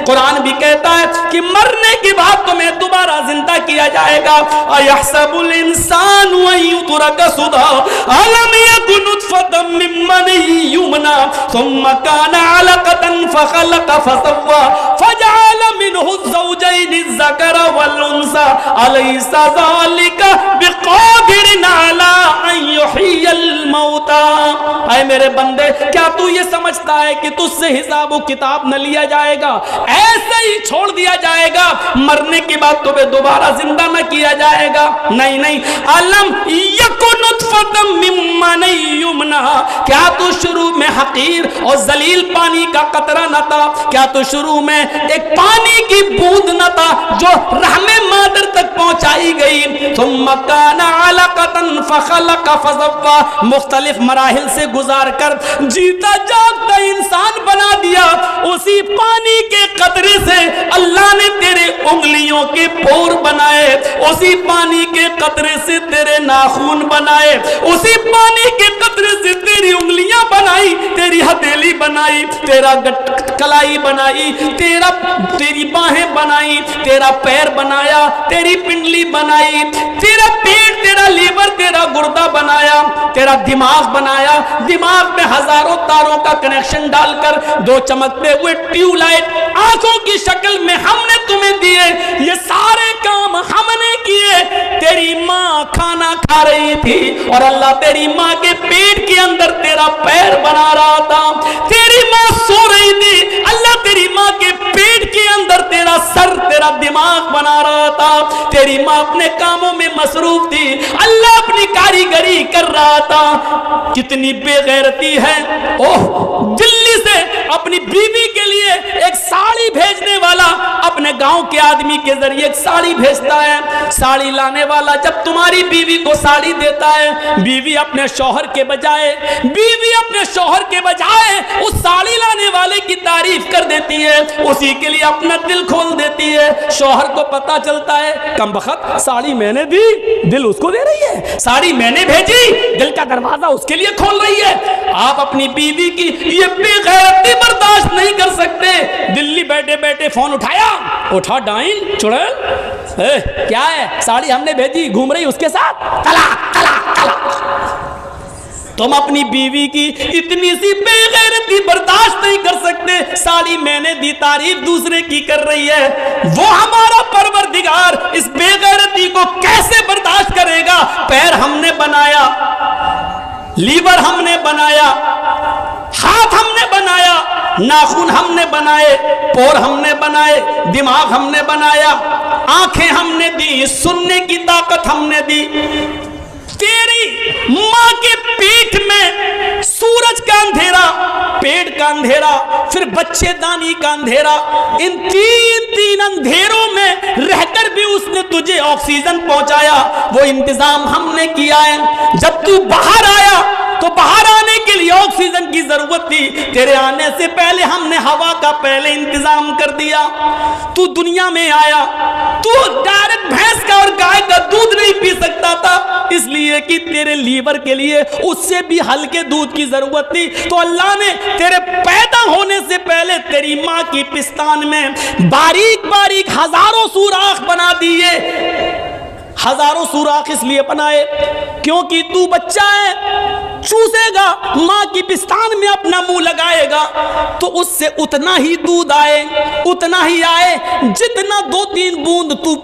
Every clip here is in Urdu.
قرآن بھی کہتا ہے کہ مرنے کے بعد تمہیں دوبارہ زندہ کیا جائے گا. اَيَحْسَبُ الْإِنسَانُ أَن يُتْرَكَ سُدًى أَلَمْ يَكُ نُطْفَةً مِّن مَّنِيٍّ يُمْنَىٰ ثُمَّ كَانَ عَلَقَةً فَخَلَقَ فَسَوَّىٰ فَجَعَلَ مِنْهُ الزَّوْجَيْنِ الذَّكَرَ وَالْأُنثَىٰ أَلَيْسَ ذَلِكَ بِقَادِرٍ عَلَىٰ أَن يُحْيِيَ الْمَوْتَىٰ. اے میرے بندے، کیا تو یہ سمجھتا ہے کہ تجھ سے حساب و کتاب نہ لیا جائے گا، ایسے ہی چھوڑ دیا جائے گا، مرنے کے بعد تمہیں دوبارہ زندہ نہ کیا جائے گا؟ نہیں نہیں. علم یکن نطفۃ من منی یمنی، کیا تو شروع میں حقیر اور ذلیل پانی کا قطرہ نہ تھا؟ کیا تو شروع میں ایک پانی کی بوند نہ تھا جو رحم مادر تک پہنچائی گئی؟ ثم کان علقۃ فخلق فسویٰ، مختلف مراحل سے گزار کر جیتا جاگتا انسان بنا دیا. اسی پانی کے قطرے سے اللہ نے تیرے انگلیوں کے پور بنائے، اسی پانی کے قطرے سے تیرے ناخون بنائے، اسی پانی کے قطرے سے تیری انگلیاں بنائی، تیری ہتھیلی بنائی، تیرا کلائی بنائی، تیری باہیں بنائی، تیرا پیر بنایا، تیری پنڈلی بنائی، تیرا پیٹ، تیرا لیور، تیرا گردہ بنایا، تیرا دماغ بنایا. دماغ میں ہزاروں تاروں کا کنیکشن ڈال کر دو چمکتے ہوئے ٹیوب لائٹ آنکھوں کی شکل میں ہم نے تمہیں دیے. یہ سارے کام ہم نے کیے. تیری ماں کھانا کھا رہی تھی اور اللہ تیری ماں کے پیٹ کے اندر تیرا پیر بنا رہا تھا. تیری ماں سو رہی تھی، اللہ تیری ماں کے پیٹ کے اندر تیرا سر، تیرا دماغ بنا رہا تھا. تیری ماں اپنے کاموں میں مصروف تھی، اللہ اپنی کاریگری کر رہا تھا. کتنی بے غیرتی ہے. اوہ، دلی سے اپنی بیوی کے لیے ایک ساڑی بھیجنے والا اپنے گاؤں کے آدمی کے ذریعے ایک ساڑی بھیجتا ہے. ساڑی لانے والا جب تمہاری بیوی کو ساڑی دیتا ہے، بیوی اپنے شوہر کے بجائے اس ساڑی لانے والے کی تعریف کر دیتی ہے، اسی کے لیے اپنا دل کھول دیتی ہے. شوہر کو پتا چلتا ہے کم بخت ساڑی میں نے دی، دل اس کو دے رہی ہے. ساڑی میں نے بھیجی، دل کا دروازہ اس کے لیے کھول رہی ہے. آپ اپنی بیوی کی یہ بے غیرتی برداشت نہیں کر سکتے. دلی بیٹھے بیٹھے فون اٹھا ڈائن چڑیل، کیا ہے؟ ساڑی ہم نے بھیجی، گھوم رہی اس کے ساتھ. تم اپنی بیوی کی اتنی سی بے غیرتی برداشت نہیں کر سکتے. ساڑی میں نے دی، تعریف دوسرے کی کر رہی ہے. وہ ہمارا پروردگار اس بے غیرتی کو کیسے برداشت کرے گا؟ پیر ہم نے بنایا، لیور ہم نے بنایا، ہاتھ ہم نے بنایا، ناخن ہم نے بنائے، پور ہم نے بنائے، دماغ ہم نے بنایا، آنکھیں ہم نے دی، سننے کی طاقت ہم نے دی. تیری ماں کے پیٹ میں سورج کا اندھیرا، پیٹ کا اندھیرا، پھر بچے دانی کا اندھیرا، ان تین اندھیروں میں رہ کر بھی اس نے تجھے آکسیجن پہنچایا. وہ انتظام ہم نے کیا ہے. جب تو باہر آیا تو باہر آنے کے لیے آکسیجن کی ضرورت تھی، تیرے آنے سے پہلے ہم نے ہوا کا پہلے انتظام کر دیا. تو دنیا میں آیا، تو ڈائریکٹ بھینس کا اور گائے کا دودھ نہیں پی سکتا تھا، اس لیے کہ تیرے لیور کے لیے اس سے بھی ہلکے دودھ کی ضرورت تھی. تو اللہ نے تیرے پیدا ہونے سے پہلے تیری ماں کی پستان میں باریک باریک ہزاروں سوراخ بنا دیے. ہزاروں سوراخ اس لیے بنائے کیونکہ تو بچہ ہے، چوسے گا، ماں کی پستان میں اپنا منہ لگائے گا تو اس سے اتنا ہی دودھ آئے جتنا 2-3 بوند تو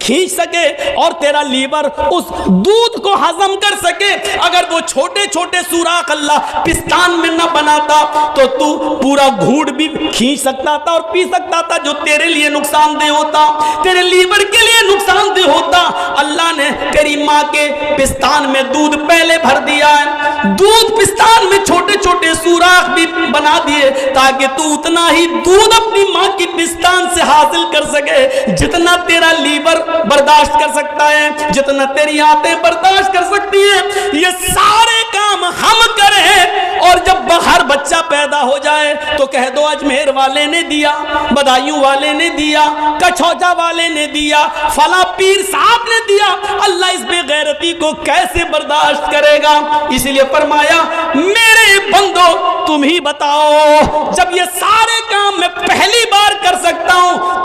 کھینچ سکے اور تیرا لیور اس دودھ کو ہضم کر سکے. اگر وہ چھوٹے چھوٹے سوراخ اللہ پستان میں نہ بناتا تو تو پورا گھونٹ بھی کھینچ سکتا تھا اور پی سکتا تھا، جو تیرے لیے نقصان دہ ہوتا، تیرے لیور کے لیے نقصان دہ ہوتا. اللہ نے تیری ماں کے پستان میں دودھ پہلے بھر دیا ہے. دودھ پستان میں چھوٹے چھوٹے سوراخ بھی بنا دیے تاکہ تو اتنا ہی دودھ اپنی ماں کی پستان سے حاصل کر سکے جتنا تیرا لیور برداشت کر سکتا ہے، جتنا تیری آنتیں برداشت کر سکتی ہیں. یہ سارے کام ہم کریں اور جب ہر بچہ پیدا ہو جائے تو کہہ دو اجمیر والے نے دیا، بدایوں والے نے دیا، کچھوجا والے نے دیا، فلاں پیر صاحب نے دیا. اللہ اس بے غیرتی کو کیسے برداشت کرے گا؟ اسی لیے فرمایا میرے بندو تم ہی بتاؤ، جب یہ سارے کام میں پہلی بار کر سکتا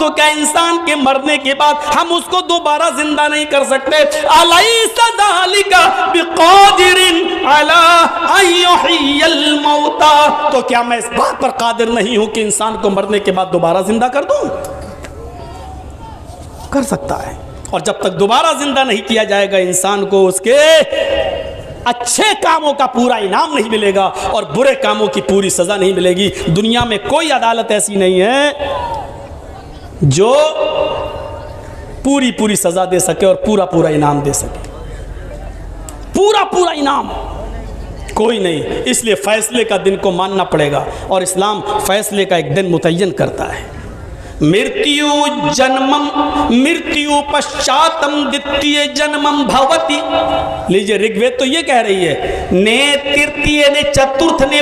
تو کیا انسان کے مرنے کے بعد ہم اس کو دوبارہ زندہ نہیں کر سکتے؟ الیس ذالک بقادر علی ان یحیی الموتى، تو کیا میں اس بات پر قادر نہیں ہوں کہ انسان کو مرنے کے بعد دوبارہ زندہ کر دوں؟ کر سکتا ہے، اور جب تک دوبارہ زندہ نہیں کیا جائے گا انسان کو اس کے اچھے کاموں کا پورا انعام نہیں ملے گا اور برے کاموں کی پوری سزا نہیں ملے گی۔ دنیا میں کوئی عدالت ایسی نہیں ہے جو پوری سزا دے سکے اور پورا انعام دے سکے، پورا انعام کوئی نہیں۔ اس لیے فیصلے کا دن کو ماننا پڑے گا، اور اسلام فیصلے کا ایک دن متعین کرتا ہے۔ مرتیو جنمم مرتیو پشچاتم دتیہ جنمم بھوتی، لیجئے رگ وید تو یہ کہہ رہی ہے، نے ترتیہ نے چترتھ نے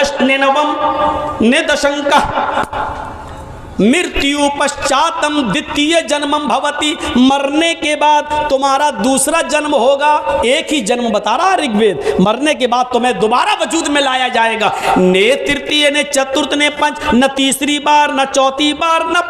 اشٹ نے نوم نے دشنکہ، مرتیو پشچاتم دتیہ جنمم بھوتی، مرنے کے بعد تمہارا دوسرا جنم ہوگا۔ ایک ہی جنم بتا رہا رگ وید، مرنے کے بعد تمہیں دوبارہ وجود میں لایا جائے گا۔ نے ترتیہ نے چترتھ نے پنچ، نہ تیسری بار نہ چوتھی بار نہ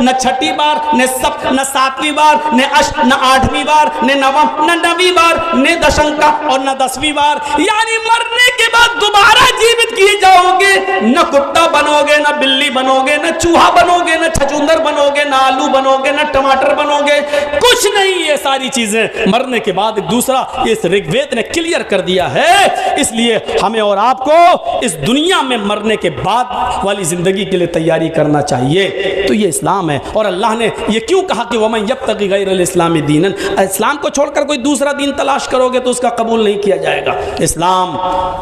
نہ چھٹی بار، نہ سپت نہ ساتویں بار، نہ اشٹ نہ آٹھویں بار، نہ نوم نہ نویں بار، نہ دشنکہ اور نہ 10ویں بار۔ یعنی مرنے کے بعد دوبارہ جیوت کیے جاؤ گے، نہ کتا بنو گے، نہ بلی بنو گے، نہ چوہا بنو گے، نہ چھچوندر بنو گے، نہ آلو بنو گے، نہ ٹماٹر بنو گے، کچھ نہیں۔ یہ ساری چیزیں مرنے کے بعد ایک دوسرا اس رگ وید نے کلیئر کر دیا ہے۔ اس لیے ہمیں اور آپ کو اس دنیا میں مرنے کے بعد والی زندگی کے لیے تیاری کرنا چاہیے۔ تو یہ اسلام ہے، اور اللہ نے یہ کیوں کہا کہ وَمَن يَبْتَغِ غَيْرَ الْإِسْلَامِ دِينًا، اسلام کو چھوڑ کر کوئی دوسرا دین تلاش کرو گے تو اس کا قبول نہیں کیا جائے گا۔ اسلام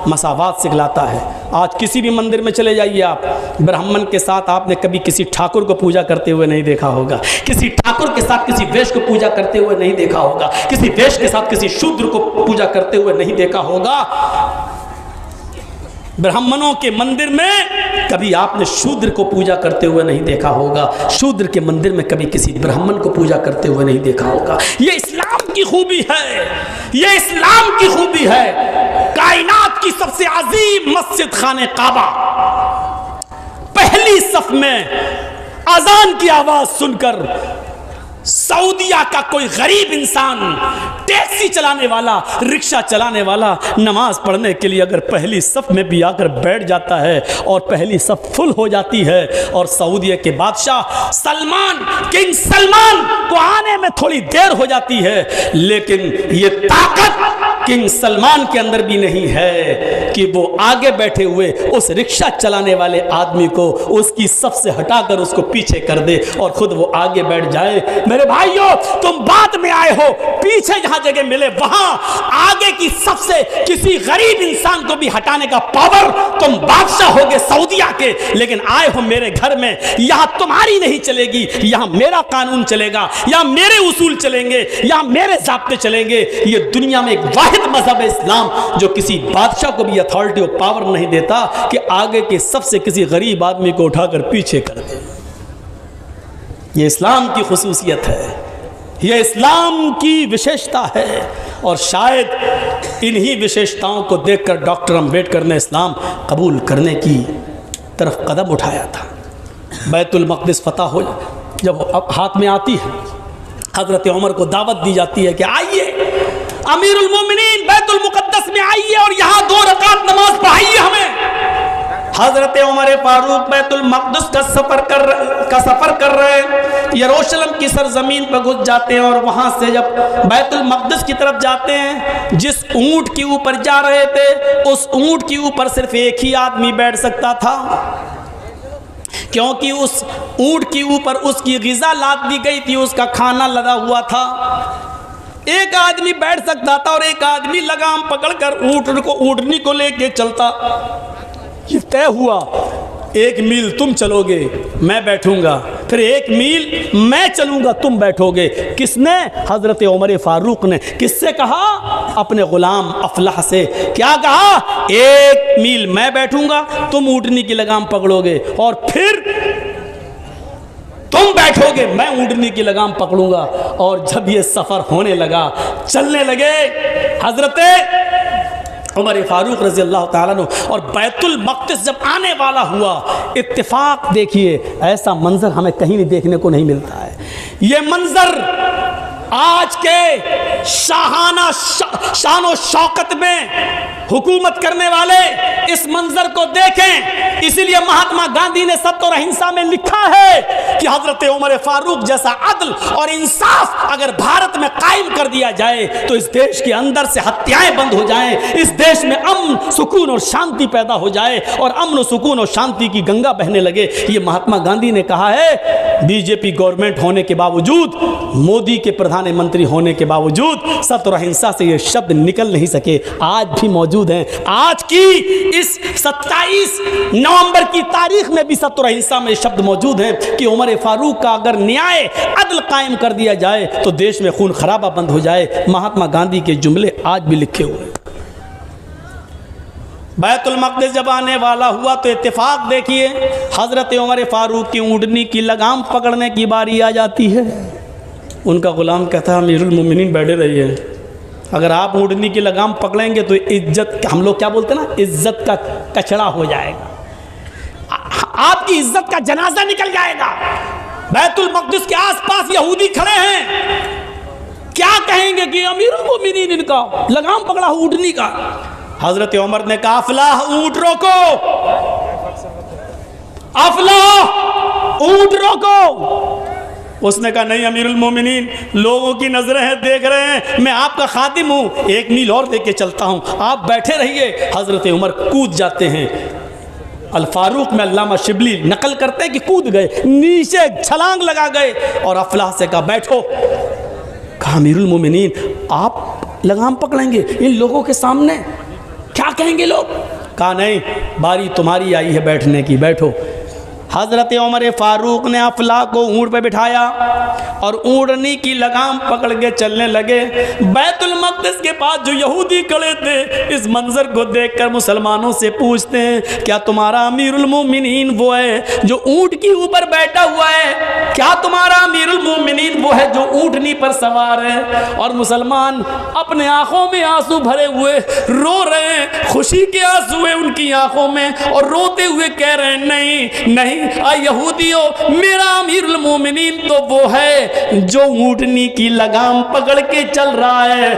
مساوات سکھلاتا ہے۔ آج کسی بھی مندر میں چلے جائیے آپ، برہمن کے ساتھ آپ نے کبھی کسی ٹھاکر کو پوجا کرتے ہوئے نہیں دیکھا ہوگا، کسی ٹھاکر کے ساتھ کسی ویش کو پوجا کرتے ہوئے نہیں دیکھا ہوگا، کسی ویش کے ساتھ کسی شودر کو پوجا کرتے ہوئے نہیں دیکھا ہوگا۔ برہمنوں کے مندر میں کبھی آپ نے شودر کو پوجا کرتے ہوئے نہیں دیکھا ہوگا، شودر کے مندر میں کبھی کسی برہمن کو پوجا کرتے ہوئے نہیں دیکھا ہوگا۔ یہ اسلام کی خوبی ہے، یہ اسلام کی خوبی ہے۔ کائنات کی سب سے عظیم مسجد خانہ کعبہ، پہلی صف میں اذان کی آواز سن کر سعودیہ کا کوئی غریب انسان، ٹیکسی چلانے والا، رکشہ چلانے والا، نماز پڑھنے کے لیے اگر پہلی صف میں بھی آ کر بیٹھ جاتا ہے اور پہلی صف فل ہو جاتی ہے، اور سعودیہ کے بادشاہ سلمان، کنگ سلمان کو آنے میں تھوڑی دیر ہو جاتی ہے، لیکن یہ طاقت کنگ سلمان کے اندر بھی نہیں ہے کہ وہ آگے بیٹھے ہوئے اس رکشہ چلانے والے آدمی کو اس کی صف سے ہٹا کر اس کو پیچھے کر دے اور خود وہ آگے بیٹھ جائے۔ میرے بھائیو، تم بعد میں آئے ہو، پیچھے جہاں جگہ ملے وہاں آگے کی صف سے کسی غریب انسان کو بھی ہٹانے کا پاور تم بادشاہ ہوگے سعودیہ کے، لیکن آئے ہو میرے گھر میں، یہاں تمہاری نہیں چلے گی، یہاں میرا قانون چلے گا، یہاں میرے اصول چلیں گے، یہاں میرے ضابطے چلیں گے۔ یہ دنیا میں ایک واحد مذہب ہے اسلام جو کسی بادشاہ کو بھی اتھارٹی اور پاور نہیں دیتا کہ آگے کی صف سے کسی غریب آدمی کو اٹھا کر پیچھے کر دے۔ یہ اسلام کی خصوصیت ہے، یہ اسلام کی وشیشتا ہے، اور شاید انہی وشیشتاؤں کو دیکھ کر ڈاکٹر امبیڈکر نے اسلام قبول کرنے کی طرف قدم اٹھایا تھا۔ بیت المقدس فتح ہو جب ہاتھ میں آتی ہے، حضرت عمر کو دعوت دی جاتی ہے کہ آئیے امیر المومنین بیت المقدس میں آئیے اور یہاں 2 رکعت نماز پڑھائیے ہمیں۔ حضرت عمر فاروق بیت المقدس کا سفر کر رہے ہیں، یروشلم کی سرزمین پر گھس جاتے ہیں، اور وہاں سے جب بیت المقدس کی طرف جاتے ہیں، جس اونٹ کے اوپر جا رہے تھے اس اونٹ کے اوپر صرف ایک ہی آدمی بیٹھ سکتا تھا، کیونکہ اس اونٹ کے اوپر اس کی غذا لاد دی گئی تھی، اس کا کھانا لدا ہوا تھا۔ ایک آدمی بیٹھ سکتا تھا اور ایک آدمی لگام پکڑ کر اونٹنی کو لے کے چلتا۔ یہ طے ہوا 1 میل تم چلو گے میں بیٹھوں گا، پھر 1 میل میں چلوں گا تم بیٹھو گے۔ کس نے؟ حضرت عمر فاروق نے۔ کس سے کہا؟ اپنے غلام افلح سے۔ کیا کہا؟ 1 میل میں بیٹھوں گا، تم اونٹنی کی لگام پکڑو گے، اور پھر تم بیٹھو گے، میں اونٹنی کی لگام پکڑوں گا۔ اور جب یہ سفر ہونے لگا، چلنے لگے، حضرت عمر فاروق رضی اللہ تعالیٰ عنہ اور بیت المقدس جب آنے والا ہوا، اتفاق دیکھیے ایسا منظر ہمیں کہیں نہیں دیکھنے کو نہیں ملتا ہے۔ یہ منظر آج کے شاہانہ شان و شوکت میں حکومت کرنے والے اس منظر کو دیکھیں۔ اسی لیے مہاتما گاندھی نے ستیہ اور اہنسا میں لکھا ہے کہ حضرت عمر فاروق جیسا عدل اور انصاف اگر بھارت میں قائم کر دیا جائے تو اس دیش کے اندر سے ہتیائیں بند ہو جائیں، اس دیش میں امن سکون اور شانتی پیدا ہو جائے اور امن و سکون اور شانتی کی گنگا بہنے لگے۔ یہ مہاتما گاندھی نے کہا ہے۔ بی جے پی گورنمنٹ ہونے کے باوجود، مودی کے پردھان منتری ہونے کے باوجود ستیہ اور اہنسا سے یہ شبد نکل نہیں سکے، آج بھی موجود ہیں۔ آج کی اس 27 نومبر کی تاریخ میں بھی ستیہ اور اہنسا میں شبد موجود ہیں کہ عمر فاروق کا اگر نیائے عدل قائم کر دیا جائے تو دیش میں خون خرابہ بند ہو جائے۔ مہاتما گاندھی کے جملے آج بھی لکھے ہوئے۔ بیت المقدس جب آنے والا ہوا تو اتفاق دیکھیے، حضرت عمر فاروق کی اونٹنی کی لگام پکڑنے کی باری آ جاتی ہے۔ ان کا غلام کہتا ہے امیر المومنین بیٹھے رہیے، اگر آپ اونٹنی کی لگام پکڑیں گے تو عزت، ہم لوگ کیا بولتے ہیں نا، عزت کا کچڑا ہو جائے گا، آپ کی عزت کا جنازہ نکل جائے گا۔ بیت المقدس کے آس پاس یہودی کھڑے ہیں، کیا کہیں گے کہ امیر المومنین ان کا لگام پکڑا اونٹنی کا۔ حضرت عمر نے کہا افلاح اونٹ روکو، افلاح اونٹ روکو۔ اس نے کہا نہیں امیر المومنین، لوگوں کی نظریں ہیں، دیکھ رہے ہیں، میں آپ کا خادم ہوں، ایک میل اور لے کے چلتا ہوں، آپ بیٹھے رہیے۔ حضرت عمر کود جاتے ہیں۔ الفاروق میں علامہ شبلی نقل کرتے ہیں کہ کود گئے، نیچے چھلانگ لگا گئے اور افلاح سے کہا بیٹھو۔ کہا امیر المومنین آپ لگام پکڑیں گے ان لوگوں کے سامنے، کیا کہیں گے لوگ؟ کہا نہیں، باری تمہاری آئی ہے بیٹھنے کی، بیٹھو۔ حضرت عمر فاروق نے افلاح کو اونٹ پہ بٹھایا اور اونٹنی کی لگام پکڑ کے چلنے لگے۔ بیت المقدس کے پاس جو یہودی کھڑے تھے اس منظر کو دیکھ کر مسلمانوں سے پوچھتے ہیں کیا تمہارا امیر المومنین وہ ہے جو اونٹ کے اوپر بیٹھا ہوا ہے؟ کیا تمہارا امیر المومنین وہ ہے جو اونٹنی پر سوار ہے؟ اور مسلمان اپنے آنکھوں میں آنسو بھرے ہوئے رو رہے ہیں، خوشی کے آنسو ہیں ان کی آنکھوں میں، اور روتے ہوئے کہہ رہے ہیں نہیں نہیں اے یہودیوں، میرا امیر المومنین تو وہ ہے جو اونٹنی کی لگام پکڑ کے چل رہا ہے،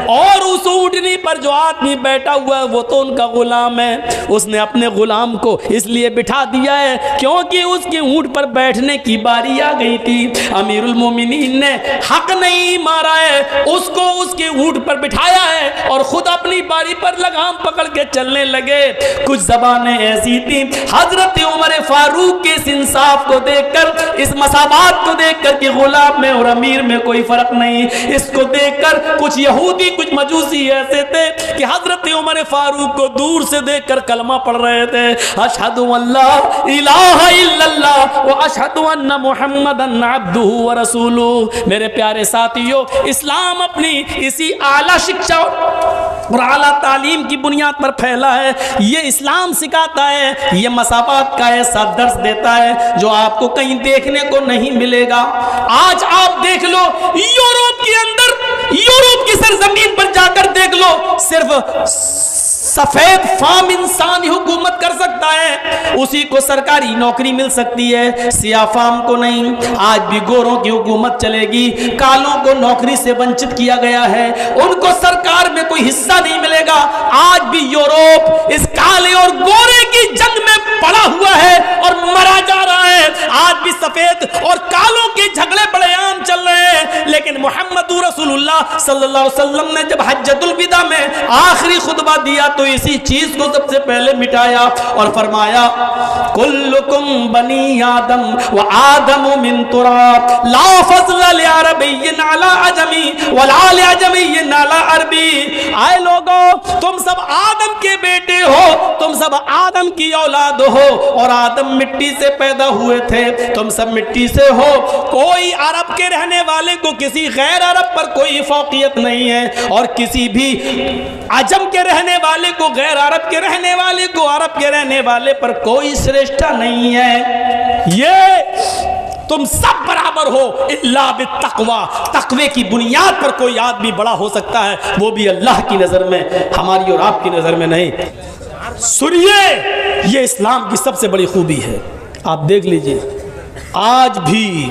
اور اس اونٹنی پر جو آدمی بیٹھا ہوا ہے وہ تو ان کا غلام ہے۔ اس نے اپنے غلام کو اس لیے بٹھا دیا ہے کیونکہ اس کے اونٹ پر بیٹھنے کی باری آ گئی تھی۔ امیر المومنین نے حق نہیں مارا ہے، اس کو اس کے اونٹ پر بٹھایا ہے اور خود اپنی باری پر لگام پکڑ کے چلنے لگے۔ کچھ زبانیں ایسی تھیں، حضرت عمر فاروق کے اس انصاف کو دیکھ کر، اس مساوات کو دیکھ کر کہ غلام میں اور امیر میں کوئی فرق نہیں، اس کو دیکھ کر کچھ یہودی کچھ مجوسی ایسے تھے کہ حضرت عمر فاروق کو دور سے دیکھ کر کلمہ پڑھ رہے تھے، اشہد ان لا الہ الا اللہ و اشہد ان محمدن عبدہ ورسولہ۔ میرے پیارے ساتھیو، اسلام اپنی اسی اعلیٰ شکشا اور اعلیٰ تعلیم کی بنیاد پر پھیلا ہے۔ یہ اسلام سکھاتا ہے، یہ مساوات کا ایسا درس دیتا ہے جو آپ کو کہیں دیکھنے کو نہیں ملے گا۔ آج آپ دیکھ لو یورپ کے اندر، یورپ کی سرزمین پر جا کر دیکھ لو، صرف سفید فام انسان ہی حکومت کر سکتا ہے، اسی کو سرکاری نوکری مل سکتی ہے، سیاہ فام کو نہیں۔ آج بھی گوروں کی حکومت چلے گی، کالوں کو نوکری سے ونچت کیا گیا ہے، ان کو سرکار میں کوئی حصہ نہیں ملے گا۔ آج بھی یورپ اس کالے اور گورے کی جنگ میں پڑا ہوا ہے اور مرا جا رہا ہے۔ آج بھی سفید اور کالوں کے جھگڑے بڑے عام چل رہے ہیں، لیکن محمد رسول اللہ صلی اللہ علیہ وسلم نے جب حجۃ الوداع میں آخری خطبہ دیا تو اسی چیز کو سب سے پہلے مٹایا اور فرمایا کلکم بنی آدم و آدم من تراب لا فضل لعربی علی عجمی ولا لعجمی علی عربی۔ آئے لوگوں، تم سب آدم کے بیٹے ہو، تم سب آدم کی اولاد ہو، اور آدم مٹی سے پیدا ہوئے تھے، تم سب مٹی سے ہو۔ کوئی عرب کے رہنے والے کو کسی غیر عرب پر کوئی فوقیت نہیں ہے، اور کسی بھی عجم کے رہنے والے کو غیر عرب کے رہنے والے کو عرب کے رہنے والے پر کوئی سرشتہ نہیں ہے۔ یہ تم سب برابر ہو الا بالتقوی، تقوی کی بنیاد پر کوئی آدمی بڑا ہو سکتا ہے، وہ بھی اللہ کی نظر میں۔ ہماری اور آپ کی نظر میں نہیں۔ سنیے، یہ اسلام کی سب سے بڑی خوبی ہے۔ آپ دیکھ لیجئے، آج بھی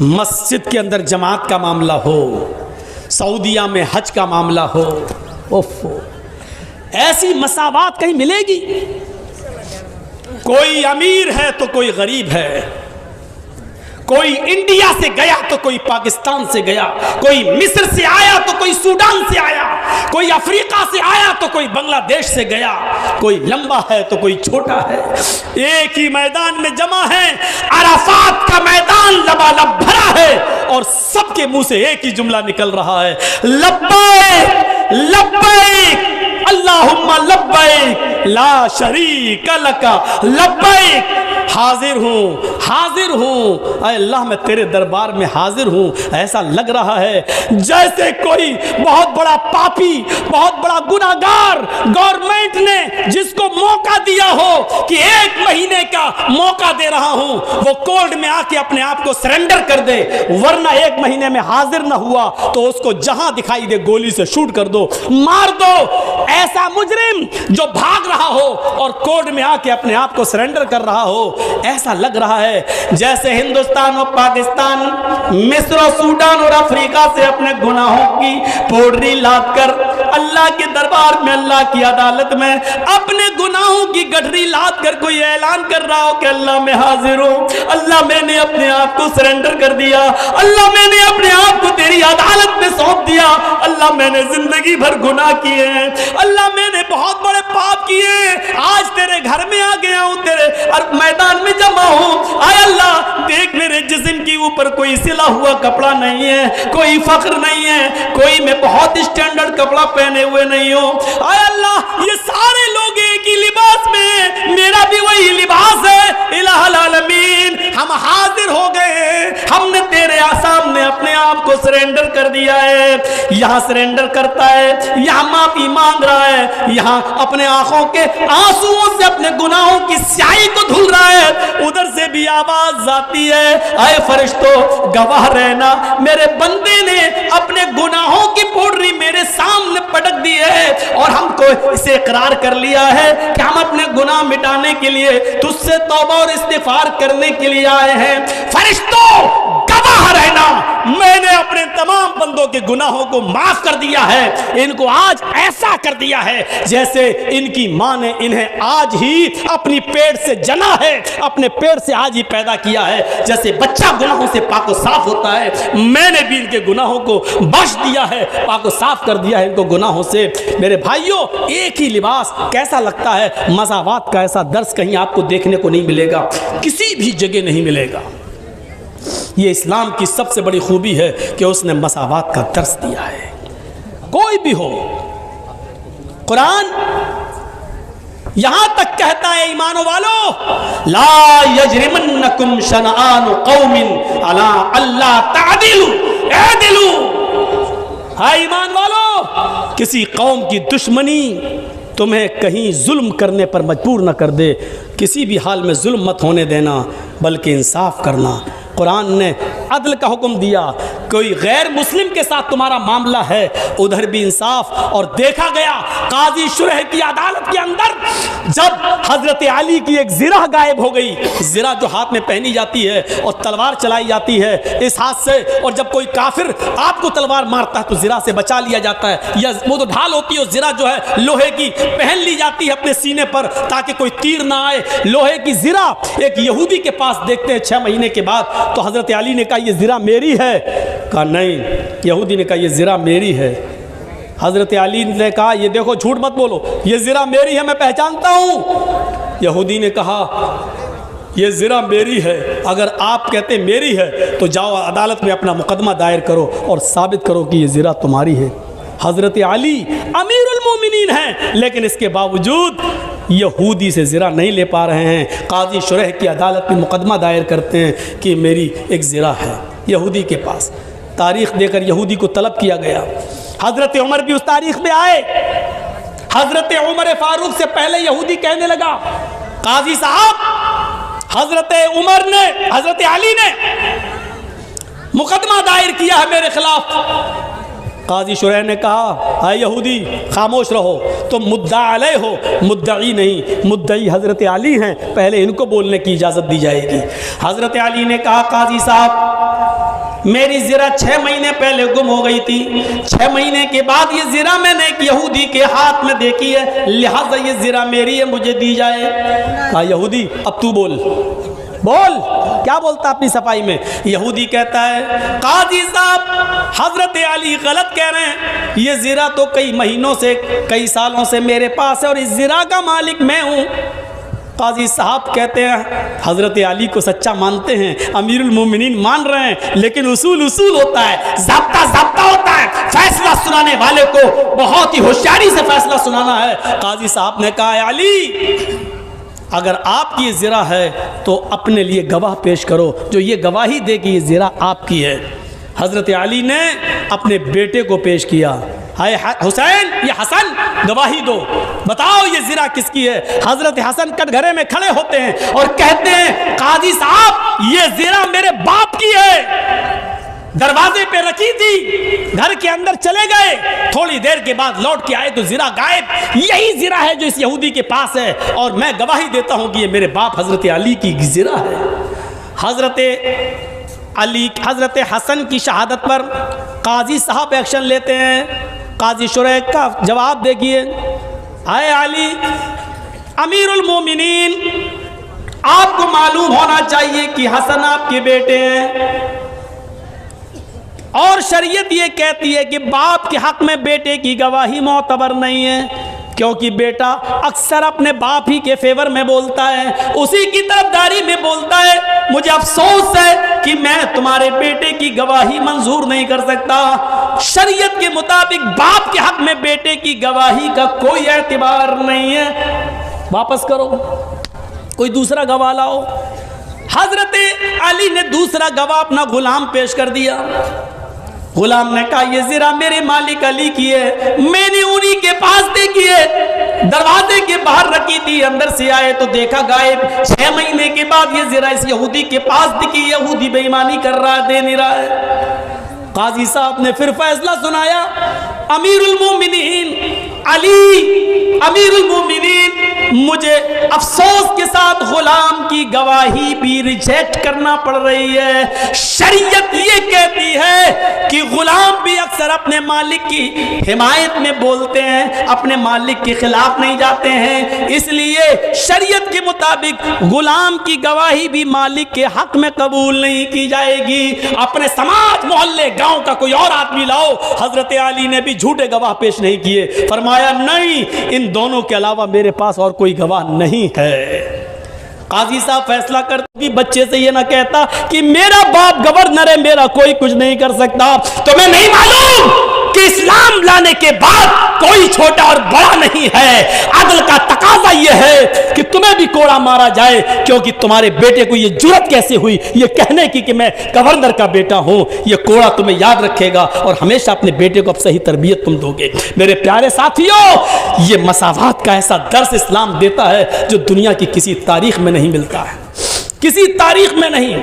مسجد کے اندر جماعت کا معاملہ ہو، سعودیہ میں حج کا معاملہ ہو، ایسی مساوات کہیں ملے گی؟ کوئی امیر ہے تو کوئی غریب ہے، کوئی انڈیا سے گیا تو کوئی پاکستان سے گیا، کوئی مصر سے آیا تو کوئی سوڈان سے آیا، کوئی افریقہ سے آیا تو کوئی بنگلہ دیش سے گیا، کوئی لمبا ہے تو کوئی چھوٹا ہے، ایک ہی میدان میں جمع ہے۔ عرفات کا میدان لبالب بھرا ہے اور سب کے منہ سے ایک ہی جملہ نکل رہا ہے، لبیک لبیک اللہم لبیک لا شریک لک لبیک، حاضر ہوں اے اللہ، میں تیرے دربار میں حاضر ہوں۔ ایسا لگ رہا ہے جیسے کوئی بہت بڑا پاپی، بہت بڑا گناہگار گورنمنٹ نے جس کو موقع دیا ہو کہ 1 مہینے کا موقع دے رہا ہوں، وہ کورٹ میں آ کے اپنے آپ کو سرنڈر کر دے، ورنہ 1 مہینے میں حاضر نہ ہوا تو اس کو جہاں دکھائی دے گولی سے شوٹ کر دو، مار دو۔ ایسا مجرم جو بھاگ رہا ہو اور کورٹ میں آ کے اپنے آپ کو سرنڈر کر رہا ہو، ایسا لگ رہا ہے جیسے ہندوستان اور پاکستان، مصر اور سوڈان اور افریقہ سے اپنے گناہوں کی پوڑری لاد کر اللہ کے دربار میں، اللہ کی عدالت میں اپنے گناہوں کی گٹھری لاد کر کوئی اعلان کر رہا ہو کہ اللہ میں حاضر ہوں، اللہ میں نے اپنے آپ کو سرنڈر کر دیا، اللہ میں نے اپنے آپ کو تیری عدالت میں سونپ دیا، اللہ میں نے زندگی بھر گناہ کیے ہیں، اللہ میں نے بہت بڑے پاپ کیے، آج تیرے گھر میں آ گیا ہوں، تیرے میدان میں جمع ہوں، اے اللہ دیکھ میرے جسم کی اوپر کوئی سلا ہوا کپڑا نہیں ہے، کوئی فخر نہیں ہے، کوئی میں بہت اسٹینڈرڈ کپڑا پہنے ہوئے نہیں ہوں، اے اللہ یہ سارے لوگ ایک ہی لباس میں، میرا بھی وہی لباس ہے، الہ العالمین ہم حاضر ہو گئے، ہم نے تیرے سامنے اپنے آپ کو سرنڈر کر دیا ہے۔ یہاں سرنڈر کرتا ہے، یہاں معافی مانگ رہا ہے، یہاں اپنے آنکھوں کے آنسوؤں سے اپنے گناہوں کی سیاہی کو دھل رہا ہے، ادھر سے بھی آواز آتی ہے، اے فرشتوں گواہ رہنا، میرے بندے نے اپنے گناہوں کی پوڑری میرے سامنے پٹک دی ہے اور ہم کو اسے اقرار کر لیا ہے کہ ہم اپنے گناہ مٹانے کے لیے تجھ سے توبہ اور استغفار کرنے کے لیے آئے ہیں۔ فرشتوں گواہ رہنا، میں نے اپنے تمام بندوں کے گناہوں کو معاف کر دیا ہے، ان کو آج ایسا کر دیا ہے جیسے ان کی ماں نے انہیں آج ہی اپنی پیٹ سے جنا ہے، اپنے پیٹ سے آج ہی پیدا کیا ہے، جیسے بچہ گناہوں سے پاک و صاف ہوتا ہے، میں نے بھی ان کے گناہوں کو بخش دیا ہے، پاک و صاف کر دیا ہے ان کو گناہوں سے۔ میرے بھائیوں، ایک ہی لباس کیسا لگتا ہے؟ مساوات کا ایسا درس کہیں آپ کو دیکھنے کو نہیں ملے گا، کسی بھی جگہ نہیں ملے گا۔ یہ اسلام کی سب سے بڑی خوبی ہے کہ اس نے مساوات کا درس دیا ہے، کوئی بھی ہو۔ قرآن یہاں تک کہتا ہے ایمانوں والو، لا یجرمنکم شنآن قوم علی اللہ تعدلوا اعدلوا، ہاں ایمان والو، کسی قوم کی دشمنی تمہیں کہیں ظلم کرنے پر مجبور نہ کر دے، کسی بھی حال میں ظلم مت ہونے دینا بلکہ انصاف کرنا۔ قرآن نے عدل کا حکم دیا، کوئی غیر مسلم کے ساتھ تمہارا معاملہ ہے ادھر بھی انصاف۔ اور دیکھا گیا قاضی شرح کی عدالت کے اندر جب حضرت علی کی ایک زرہ غائب ہو گئی، زرہ جو ہاتھ میں پہنی جاتی ہے اور تلوار چلائی جاتی ہے اس ہاتھ سے، اور جب کوئی کافر آپ کو تلوار مارتا ہے تو زرہ سے بچا لیا جاتا ہے، یا وہ تو ڈھال ہوتی ہے، زرہ جو ہے لوہے کی پہن لی جاتی ہے اپنے سینے پر تاکہ کوئی تیر نہ آئے، لوہے کی زرہ۔ ایک یہودی کے پاس دیکھتے ہیں 6 مہینے کے بعد، تو حضرت علی نے کہا یہ زرہ میری ہے، کہا نہیں، یہودی نے کہا یہ زرہ میری ہے۔ حضرت علی نے کہا یہ دیکھو جھوٹ مت بولو، یہ زرہ میری ہے، میں پہچانتا ہوں۔ یہودی نے کہا یہ زرہ میری ہے، اگر آپ کہتے میری ہے تو جاؤ عدالت میں اپنا مقدمہ دائر کرو اور ثابت کرو کہ یہ زرہ تمہاری ہے۔ حضرت علی امیر المومنین ہیں، لیکن اس کے باوجود یہودی سے زرہ نہیں لے پا رہے ہیں، قاضی شرح کی عدالت میں مقدمہ دائر کرتے ہیں کہ میری ایک زرہ ہے یہودی کے پاس۔ تاریخ دے کر یہودی کو طلب کیا گیا، حضرت عمر بھی اس تاریخ میں آئے، حضرت عمر فاروق سے پہلے یہودی کہنے لگا قاضی صاحب حضرت عمر نے، حضرت علی نے مقدمہ دائر کیا ہے میرے خلاف۔ قاضی شریح نے کہا اے یہودی خاموش رہو، تم مدعا علیہ ہو، مدعی نہیں، مدعی حضرت علی ہیں، پہلے ان کو بولنے کی اجازت دی جائے گی۔ حضرت علی نے کہا قاضی صاحب میری زرہ 6 مہینے پہلے گم ہو گئی تھی، 6 مہینے کے بعد یہ زرہ میں نے ایک یہودی کے ہاتھ میں دیکھی ہے، لہٰذا یہ زرہ میری ہے، مجھے دی جائے۔ کہا یہودی اب تو بول کیا بولتا اپنی صفائی میں؟ یہودی کہتا ہے قاضی صاحب حضرت علی غلط کہہ رہے ہیں، یہ زرہ تو کئی مہینوں سے کئی سالوں سے میرے پاس ہے اور اس زرہ کا مالک میں ہوں۔ قاضی صاحب کہتے ہیں حضرت علی کو سچا مانتے ہیں، امیر المومنین مان رہے ہیں، لیکن اصول ہوتا ہے، ضابطہ ہوتا ہے، فیصلہ سنانے والے کو بہت ہی ہوشیاری سے فیصلہ سنانا ہے۔ قاضی صاحب نے کہا علی اگر آپ کی یہ زرہ ہے تو اپنے لیے گواہ پیش کرو جو یہ گواہی دے کہ یہ زرہ آپ کی ہے۔ حضرت علی نے اپنے بیٹے کو پیش کیا، اے حسین یہ حسن گواہی دو، بتاؤ یہ زرہ کس کی ہے؟ حضرت حسن کٹ گھرے میں کھڑے ہوتے ہیں اور کہتے ہیں قاضی صاحب یہ زرہ میرے باپ کی ہے، دروازے پہ رکھی تھی، گھر کے اندر چلے گئے، تھوڑی دیر کے بعد لوٹ کے آئے تو زرہ غائب، یہی زرہ ہے جو اس یہودی کے پاس ہے اور میں گواہی دیتا ہوں کہ یہ میرے باپ حضرت علی کی زرہ ہے۔ حضرت حسن کی شہادت پر قاضی صاحب ایکشن لیتے ہیں۔ قاضی شریح کا جواب دیکھیے، اے علی امیر المومنین آپ کو معلوم ہونا چاہیے کہ حسن آپ کے بیٹے ہیں اور شریعت یہ کہتی ہے کہ باپ کے حق میں بیٹے کی گواہی معتبر نہیں ہے، کیونکہ بیٹا اکثر اپنے باپ ہی کے فیور میں بولتا ہے، اسی کی طرفداری میں بولتا ہے۔ مجھے افسوس ہے کہ میں تمہارے بیٹے کی گواہی منظور نہیں کر سکتا۔ شریعت کے مطابق باپ کے حق میں بیٹے کی گواہی کا کوئی اعتبار نہیں ہے، واپس کرو، کوئی دوسرا گواہ لاؤ۔ حضرت علی نے دوسرا گواہ اپنا غلام پیش کر دیا۔ غلام نے کہا یہ زرہ میرے مالک علی کی ہے، میں نے انہی کے پاس دیکھی ہے، دروازے کے باہر رکھی تھی، اندر سے آئے تو دیکھا غائب۔ 6 مہینے کے بعد یہ زرہ اس یہودی کے پاس دکھی، یہودی بے ایمانی کر رہا ہے، دے نہیں رہا ہے۔ قاضی صاحب نے پھر فیصلہ سنایا، امیر المومنین علی، امیر المومنین مجھے افسوس کے ساتھ غلام کی گواہی بھی ریجیکٹ کرنا پڑ رہی ہے۔ شریعت یہ کہتی ہے کہ غلام بھی اکثر اپنے مالک کی حمایت میں بولتے ہیں، اپنے مالک کے خلاف نہیں جاتے ہیں، اس لیے شریعت کے مطابق غلام کی گواہی بھی مالک کے حق میں قبول نہیں کی جائے گی۔ اپنے سماج، محلے، گاؤں کا کوئی اور آدمی لاؤ۔ حضرت علی نے بھی جھوٹے گواہ پیش نہیں کیے، فرمایا نہیں، ان دونوں کے علاوہ میرے پاس اور کوئی گواہ نہیں ہے۔ قاضی صاحب فیصلہ کرتے بھی بچے سے یہ نہ کہتا کہ میرا باپ گورنر ہے، میرا کوئی کچھ نہیں کر سکتا۔ تمہیں نہیں معلوم کہ اسلام لانے کے بعد کوئی چھوٹا اور بڑا نہیں ہے، عدل کا تقاضا یہ ہے کہ تمہیں بھی کوڑا مارا جائے، کیونکہ تمہارے بیٹے کو یہ جرت کیسے ہوئی یہ کہنے کی کہ میں گورنر کا بیٹا ہوں۔ یہ کوڑا تمہیں یاد رکھے گا اور ہمیشہ اپنے بیٹے کو اب صحیح تربیت تم دو گے۔ میرے پیارے ساتھیوں، یہ مساوات کا ایسا درس اسلام دیتا ہے جو دنیا کی کسی تاریخ میں نہیں ملتا ہے، کسی تاریخ میں نہیں۔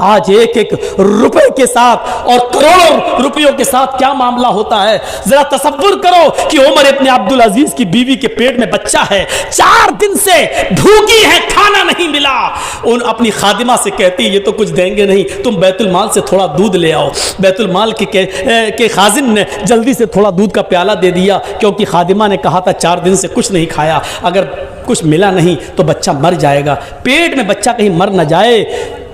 آج ایک ایک روپے کے ساتھ اور کروڑوں روپیوں کے ساتھ کیا معاملہ ہوتا ہے۔ ذرا تصور کرو کہ عمر ابن عبدالعزیز کی بیوی کے پیٹ میں بچہ ہے، 4 دن سے بھوکی ہے، کھانا نہیں ملا۔ ان اپنی خادمہ سے کہتی یہ تو کچھ دیں گے نہیں، تم بیت المال سے تھوڑا دودھ لے آؤ۔ بیت المال کے خازن نے جلدی سے تھوڑا دودھ کا پیالہ دے دیا، کیونکہ خادمہ نے کہا تھا 4 دن سے کچھ نہیں کھایا، اگر کچھ ملا نہیں تو بچہ مر جائے گا، پیٹ میں بچہ کہیں مر نہ جائے۔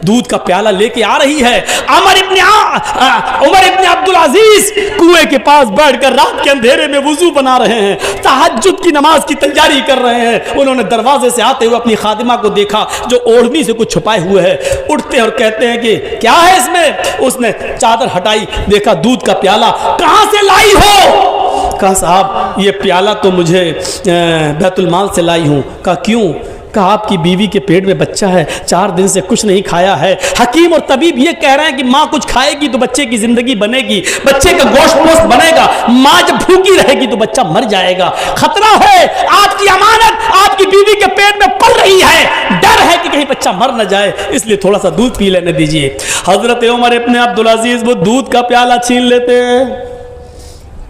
دودھ کا پیالہ لے کے آ رہی ہے، عمر ابن عبدالعزیز کنویں کے پاس بیٹھ کر رات کے اندھیرے میں وضو بنا رہے ہیں، تہجد کی نماز کی تیاری کر رہے ہیں۔ انہوں نے دروازے سے آتے ہوئے اپنی خادمہ کو دیکھا جو اوڑھنی سے کچھ چھپائے ہوئے ہے، اٹھتے اور کہتے ہیں کہ کیا ہے اس میں؟ اس نے چادر ہٹائی، دیکھا دودھ کا پیالہ۔ کہاں سے لائی ہو؟ کہا صاحب یہ پیالہ تو مجھے بیت المال سے لائی ہوں۔ کہا کیوں؟ کہا آپ کی بیوی کے پیٹ میں بچہ ہے، 4 دن سے کچھ نہیں کھایا ہے، حکیم اور طبیب یہ کہہ رہے ہیں کہ ماں کچھ کھائے گی تو بچے کی زندگی بنے گی، بچے کا گوشت پوست بنے گا، ماں جب بھوکی رہے گی تو بچہ مر جائے گا، خطرہ ہے، آپ کی امانت آپ کی بیوی کے پیٹ میں پل رہی ہے، ڈر ہے کہ کہیں بچہ مر نہ جائے، اس لیے تھوڑا سا دودھ پی لینے دیجیے۔ حضرت عمر ابن عبدالعزیز وہ دودھ کا پیالہ چھین لیتے ہیں،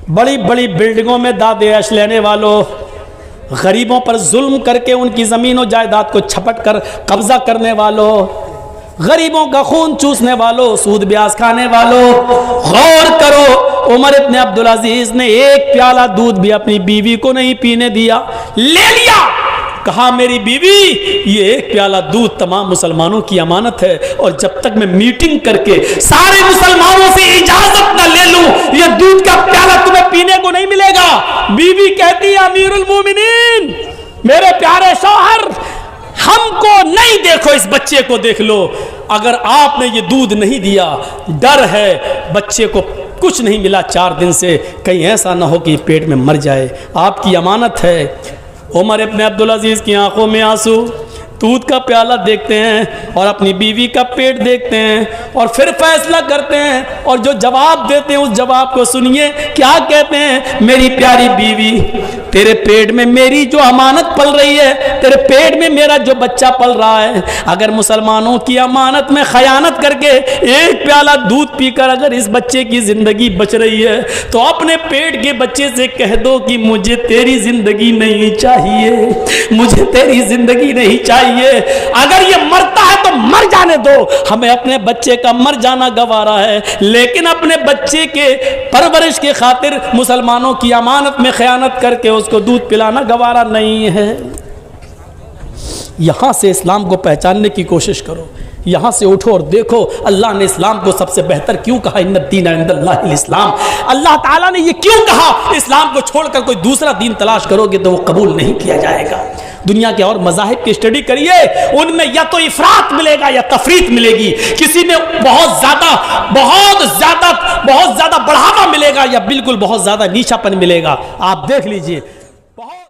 بڑی بڑی بلڈنگوں میں دادے عیش لینے والوں، غریبوں پر ظلم کر کے ان کی زمین و جائیداد کو چھپٹ کر قبضہ کرنے والوں، غریبوں کا خون چوسنے والوں، سود بیاز کھانے والوں، غور کرو، عمر ابن عبدالعزیز نے ایک پیالہ دودھ بھی اپنی بیوی کو نہیں پینے دیا، لے لیا، کہا میری بیوی یہ ایک پیالہ دودھ تمام مسلمانوں کی امانت ہے، اور جب تک میں میٹنگ کر کے سارے مسلمانوں سے اجازت نہ لے لوں یہ دودھ کا پیالہ تمہیں پینے کو نہیں ملے گا۔ بیوی کہتی ہے امیر المومنین میرے پیارے شوہر ہم کو نہیں دیکھو، اس بچے کو دیکھ لو، اگر آپ نے یہ دودھ نہیں دیا ڈر ہے بچے کو کچھ نہیں ملا 4 دن سے، کہیں ایسا نہ ہو کہ یہ پیٹ میں مر جائے، آپ کی امانت ہے۔ عمر ابن عبدالعزیز کی آنکھوں میں آنسو، دودھ کا پیالہ دیکھتے ہیں اور اپنی بیوی کا پیٹ دیکھتے ہیں اور پھر فیصلہ کرتے ہیں، اور جو جواب دیتے ہیں اس جواب کو سنیے، کیا کہتے ہیں؟ میری پیاری بیوی تیرے پیٹ میں میری جو امانت پل رہی ہے، تیرے پیٹ میں میرا جو بچہ پل رہا ہے، اگر مسلمانوں کی امانت میں خیانت کر کے ایک پیالہ دودھ پی کر اگر اس بچے کی زندگی بچ رہی ہے تو اپنے پیٹ کے بچے سے کہہ دو کہ مجھے تیری زندگی نہیں چاہیے، مجھے تیری زندگی نہیں چاہیے، اگر یہ مرتا ہے تو مر جانے دو، ہمیں اپنے بچے کا مر جانا گوارا ہے، لیکن اپنے بچے کے پرورش کی خاطر مسلمانوں کی امانت میں خیانت کر کے اس کو دودھ پلانا گوارا نہیں ہے۔ یہاں سے اسلام کو پہچاننے کی کوشش کرو، یہاں سے اٹھو اور دیکھو اللہ نے اسلام کو سب سے بہتر کیوں کہا، ان الدین عند اللہ الاسلام، اللہ تعالیٰ نے یہ کیوں کہا اسلام کو چھوڑ کر کوئی دوسرا دین تلاش کرو گے تو وہ قبول نہیں کیا جائے گا۔ دنیا کے اور مذاہب کی اسٹڈی کریے، ان میں یا تو افراط ملے گا یا تفریط ملے گی، کسی میں بہت زیادہ بڑھاوا ملے گا یا بالکل بہت زیادہ نیچا پن ملے گا۔ آپ دیکھ لیجئے